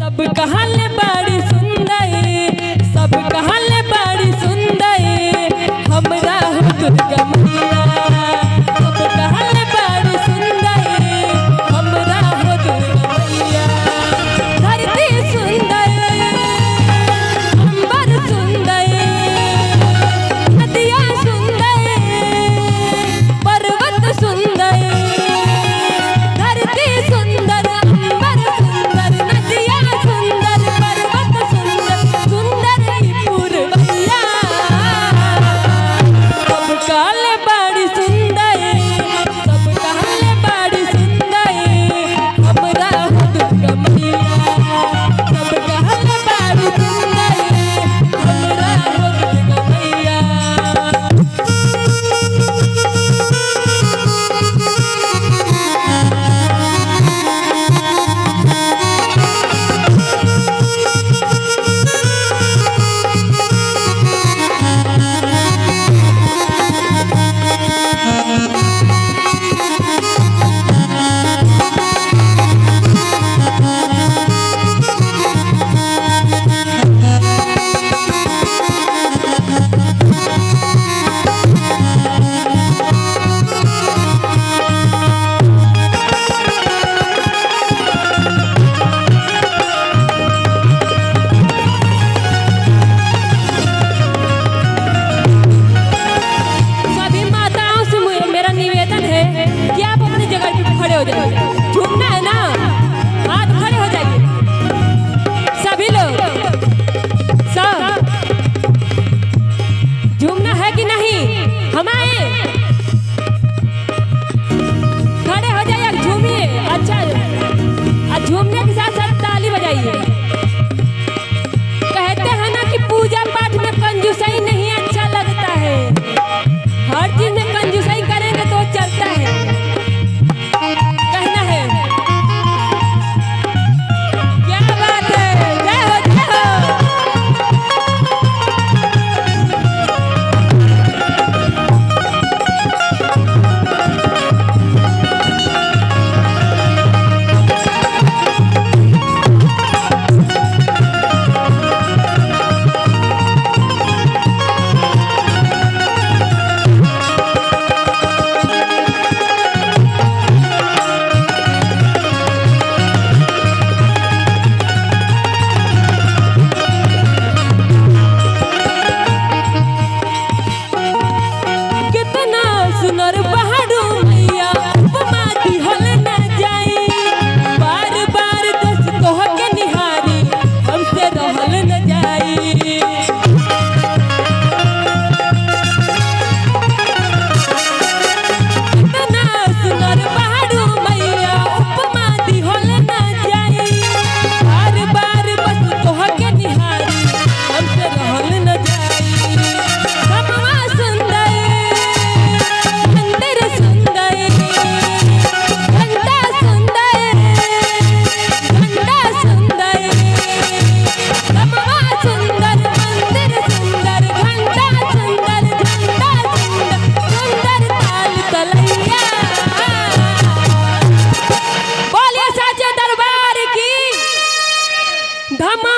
सब कहल बड़ी सुंदर, सब कहल बड़ी सुंदर, हमरा हो दुर्गा मैया। सब कहल बड़ी सुंदर, हमरा हो दुर्गा मैया। धरती सुंदर, अंबर सुंदर, नदियाँ सुंदर, पर्वत सुंदर। धरती सुंदर, अंबर सुंदर, नदियाँ सुंदर, पर्वत सुंदर, सुंदर ही पूर्वैया। सब कहल बड़ी सुंदर, सब कहल बड़ी सुंदर, हमरा हो दुर्गा मैया। सब कहल बड़ी सुंदर, हमरा हो दुर्गा मैया। सभी माताओं से मेरा निवेदन है कि आप अपनी जगह पे खड़े हो जाइए। झूमना है ना, हाथ खड़े हो जाइए सभी लोग। सब झूमना है कि नहीं? हम आए, खड़े हो जाइए, झूमिए। अच्छा, और झूमने के साथ साथ ताली बजाइए। कहते हैं ना कि पूजा पाठ में कंजूसाई नहीं अच्छा लगता है। हर चीज में कंजूसाई करेंगे तो चलता है। कहना है, क्या बात है, जय हो जय हो। कितना सुनर बहारू मैया, उपमा दिहल न जाई। बार बार दस तोह के निहारी, हमसे रहल न जाई। कितना सुनर बहारू मैया, उपमा दिहल न जाई। बार बार बस तोह के निहारी, हमसे रहल न जाई। हमवा सुंदर, मंदिर सुंदर, घंटा सुंदर, घंटा सुंदर। हमवा सुंदर, मंदिर सुंदर, घंटा सुंदर, झंडा सुंदर, सुंदर ताल तलैया। बोलिए साचे दरबार की धमा।